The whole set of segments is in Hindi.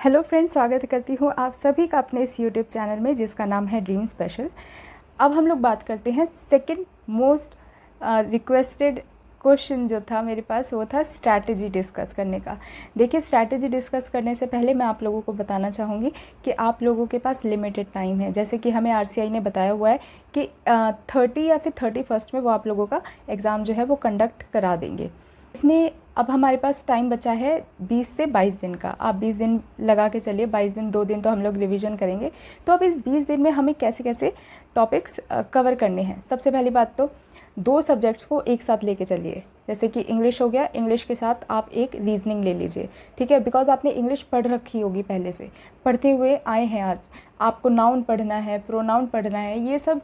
हेलो फ्रेंड्स, स्वागत करती हूँ आप सभी का अपने इस यूट्यूब चैनल में जिसका नाम है ड्रीम स्पेशल। अब हम लोग बात करते हैं सेकंड मोस्ट रिक्वेस्टेड क्वेश्चन जो था मेरे पास, वो था स्ट्रैटेजी डिस्कस करने का। देखिए, स्ट्रैटेजी डिस्कस करने से पहले मैं आप लोगों को बताना चाहूँगी कि आप लोगों के पास लिमिटेड टाइम है। जैसे कि हमें आरसीआई ने बताया हुआ है कि 30 या फिर 31 में वो आप लोगों का एग्ज़ाम जो है वो कंडक्ट करा देंगे। इसमें अब हमारे पास टाइम बचा है 20 से 22 दिन का। आप 20 दिन लगा के चलिए, 22 दिन, 2 दिन तो हम लोग रिवीजन करेंगे। तो अब इस 20 दिन में हमें कैसे कैसे टॉपिक्स कवर करने हैं। सबसे पहली बात तो 2 सब्जेक्ट्स को एक साथ लेके चलिए। जैसे कि इंग्लिश हो गया, इंग्लिश के साथ आप एक रीजनिंग ले लीजिए, ठीक है। बिकॉज आपने इंग्लिश पढ़ रखी होगी, पहले से पढ़ते हुए आए हैं। आज आपको नाउन पढ़ना है, प्रोनाउन पढ़ना है, ये सब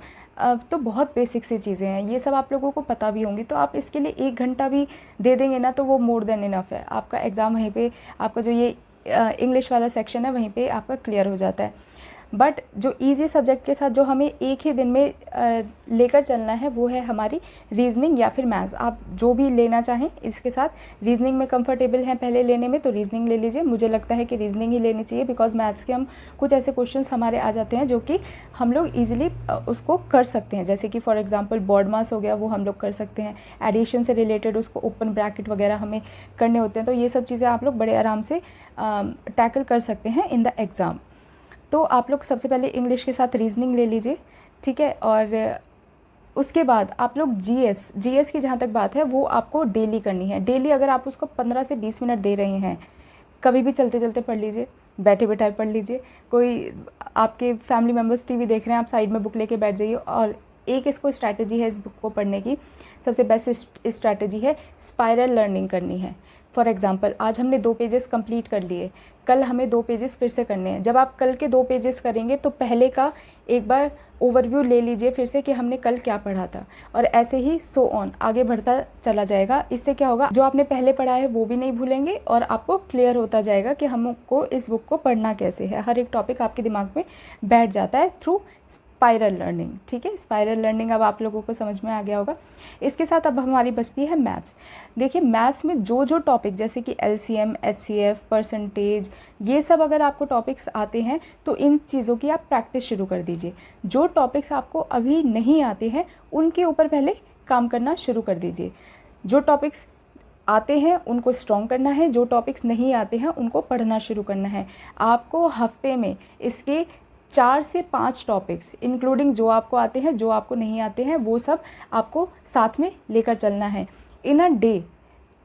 तो बहुत बेसिक सी चीज़ें हैं, ये सब आप लोगों को पता भी होंगी। तो आप इसके लिए 1 घंटा भी दे देंगे ना तो वो मोर देन इनफ है। आपका एग्ज़ाम वहीं पे, आपका जो ये इंग्लिश वाला सेक्शन है वहीं पे आपका क्लियर हो जाता है। बट जो इजी सब्जेक्ट के साथ जो हमें एक ही दिन में लेकर चलना है वो है हमारी रीजनिंग या फिर मैथ्स। आप जो भी लेना चाहें इसके साथ। रीजनिंग में कंफर्टेबल हैं पहले लेने में तो रीजनिंग ले लीजिए। मुझे लगता है कि रीजनिंग ही लेनी चाहिए, बिकॉज मैथ्स के हम कुछ ऐसे क्वेश्चंस हमारे आ जाते हैं जो कि हम लोग ईजिली उसको कर सकते हैं। जैसे कि फॉर एग्जाम्पल बॉड मास हो गया, वो हम लोग कर सकते हैं। एडिशन से रिलेटेड उसको ओपन ब्रैकेट वगैरह हमें करने होते हैं। तो ये सब चीज़ें आप लोग बड़े आराम से टैकल कर सकते हैं इन द एग्ज़ाम। तो आप लोग सबसे पहले इंग्लिश के साथ रीजनिंग ले लीजिए, ठीक है। और उसके बाद आप लोग जीएस की जहाँ तक बात है वो आपको डेली करनी है। डेली अगर आप उसको 15 से 20 मिनट दे रहे हैं, कभी भी चलते चलते पढ़ लीजिए, बैठे बैठाए पढ़ लीजिए। कोई आपके फैमिली मेम्बर्स टीवी देख रहे हैं, आप साइड में बुक लेके बैठ जाइए। और एक इसको स्ट्रैटेजी है इस बुक को पढ़ने की, सबसे बेस्ट स्ट्रैटेजी है स्पाइरल लर्निंग करनी है। फॉर एग्जाम्पल आज हमने 2 पेजेस कंप्लीट कर लिए, कल हमें 2 पेजेस फिर से करने हैं। जब आप कल के 2 पेजेस करेंगे तो पहले का एक बार ओवरव्यू ले लीजिए फिर से कि हमने कल क्या पढ़ा था, और ऐसे ही सो ऑन आगे बढ़ता चला जाएगा। इससे क्या होगा, जो आपने पहले पढ़ा है वो भी नहीं भूलेंगे और आपको क्लियर होता जाएगा कि हमको इस बुक को पढ़ना कैसे है। हर एक टॉपिक आपके दिमाग में बैठ जाता है थ्रू स्पाइरल लर्निंग, ठीक है। स्पाइरल लर्निंग अब आप लोगों को समझ में आ गया होगा। इसके साथ अब हमारी बचती है मैथ्स। देखिए, मैथ्स में जो जो टॉपिक जैसे कि एलसीएम, एचसीएफ, परसेंटेज, ये सब अगर आपको टॉपिक्स आते हैं तो इन चीज़ों की आप प्रैक्टिस शुरू कर दीजिए। जो टॉपिक्स आपको अभी नहीं आते हैं उनके ऊपर पहले काम करना शुरू कर दीजिए। जो टॉपिक्स आते हैं उनको स्ट्रॉन्ग करना है, जो टॉपिक्स नहीं आते हैं उनको पढ़ना शुरू करना है। आपको हफ्ते में इसके 4 से 5 टॉपिक्स इंक्लूडिंग जो आपको आते हैं, जो आपको नहीं आते हैं, वो सब आपको साथ में लेकर चलना है। इन अ डे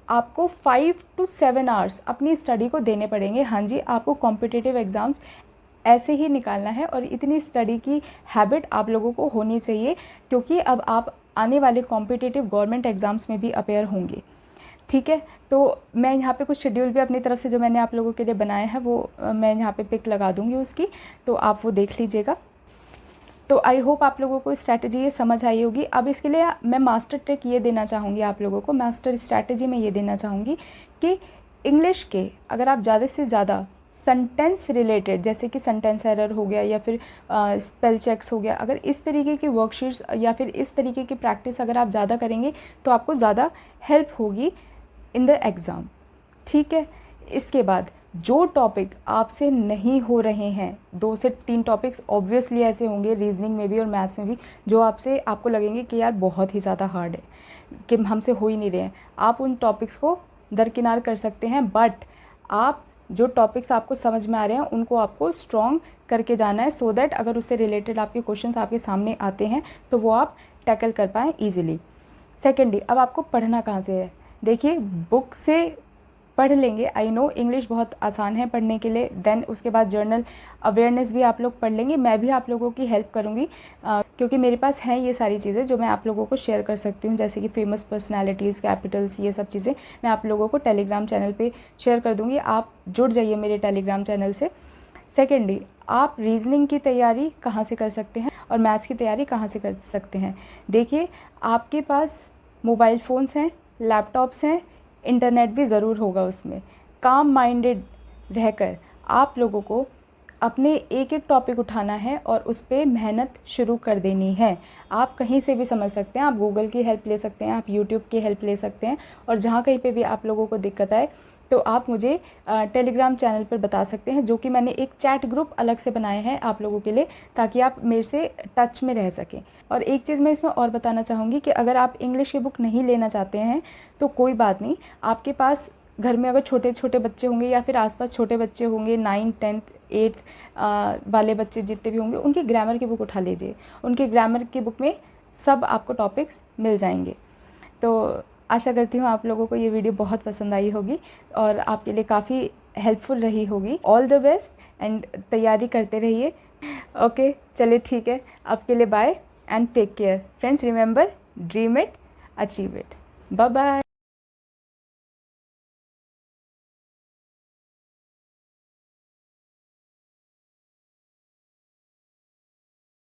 आपको 5 to 7 आवर्स अपनी स्टडी को देने पड़ेंगे। हाँ जी, आपको कॉम्पिटिटिव एग्ज़ाम्स ऐसे ही निकालना है और इतनी स्टडी की हैबिट आप लोगों को होनी चाहिए, क्योंकि अब आप आने वाले कॉम्पिटिटिव गवर्नमेंट एग्ज़ाम्स में भी अपेयर होंगे, ठीक है। तो मैं यहाँ पे कुछ शेड्यूल भी अपनी तरफ से जो मैंने आप लोगों के लिए बनाया है वो मैं यहाँ पे पिक लगा दूँगी उसकी, तो आप वो देख लीजिएगा। तो आई होप आप लोगों को स्ट्रैटेजी ये समझ आई होगी। अब इसके लिए मैं मास्टर ट्रिक ये देना चाहूँगी आप लोगों को, मास्टर स्ट्रैटेजी में ये देना चाहूँगी कि इंग्लिश के अगर आप ज़्यादा से ज़्यादा सेंटेंस रिलेटेड, जैसे कि सेंटेंस एरर हो गया या फिर स्पेल चेक्स हो गया, अगर इस तरीके की वर्कशीट्स या फिर इस तरीके की प्रैक्टिस अगर आप ज़्यादा करेंगे तो आपको ज़्यादा हेल्प होगी इन द एग्ज़ाम, ठीक है। इसके बाद जो टॉपिक आपसे नहीं हो रहे हैं, 2 से 3 टॉपिक्स ऑब्वियसली ऐसे होंगे रीजनिंग में भी और मैथ्स में भी जो आपको लगेंगे कि यार बहुत ही ज़्यादा हार्ड है, कि हमसे हो ही नहीं रहे हैं। आप उन टॉपिक्स को दरकिनार कर सकते हैं, बट आप जो टॉपिक्स आपको समझ में आ रहे हैं उनको आपको स्ट्रॉन्ग करके जाना है, सो दैट अगर उससे रिलेटेड आपके क्वेश्चंस आपके सामने आते हैं तो वो आप टैकल कर पाएँ ईजिली। सेकेंडली, अब आपको पढ़ना कहाँ से है। देखिए, बुक से पढ़ लेंगे, आई नो इंग्लिश बहुत आसान है पढ़ने के लिए। देन उसके बाद जर्नल अवेयरनेस भी आप लोग पढ़ लेंगे। मैं भी आप लोगों की हेल्प करूँगी क्योंकि मेरे पास हैं ये सारी चीज़ें जो मैं आप लोगों को शेयर कर सकती हूँ, जैसे कि फेमस पर्सनैलिटीज़, कैपिटल्स, ये सब चीज़ें मैं आप लोगों को टेलीग्राम चैनल पे शेयर कर दूँगी। आप जुड़ जाइए मेरे टेलीग्राम चैनल से। सेकेंडली, आप रीजनिंग की तैयारी कहाँ से कर सकते हैं और मैथ्स की तैयारी कहाँ से कर सकते हैं। देखिए, आपके पास मोबाइल फ़ोन्स हैं, लैपटॉप्स हैं, इंटरनेट भी ज़रूर होगा उसमें। काम माइंडेड रहकर आप लोगों को अपने एक एक टॉपिक उठाना है और उस पर मेहनत शुरू कर देनी है। आप कहीं से भी समझ सकते हैं, आप गूगल की हेल्प ले सकते हैं, आप यूट्यूब की हेल्प ले सकते हैं, और जहाँ कहीं पे भी आप लोगों को दिक्कत आए तो आप मुझे टेलीग्राम चैनल पर बता सकते हैं, जो कि मैंने एक चैट ग्रुप अलग से बनाए हैं आप लोगों के लिए, ताकि आप मेरे से टच में रह सकें। और एक चीज़ मैं इसमें और बताना चाहूँगी कि अगर आप इंग्लिश की बुक नहीं लेना चाहते हैं तो कोई बात नहीं, आपके पास घर में अगर छोटे छोटे बच्चे होंगे या फिर आसपास छोटे बच्चे होंगे 9th 10th 8th वाले बच्चे जितने भी होंगे, उनकी ग्रामर की बुक उठा लीजिए। उनकी ग्रामर की बुक में सब आपको टॉपिक्स मिल जाएंगे। तो आशा करती हूँ आप लोगों को ये वीडियो बहुत पसंद आई होगी और आपके लिए काफ़ी हेल्पफुल रही होगी। ऑल द बेस्ट एंड तैयारी करते रहिए। ओके, चलिए ठीक है, आपके लिए bye and take care friends. Remember, dream it, achieve it. Bye bye.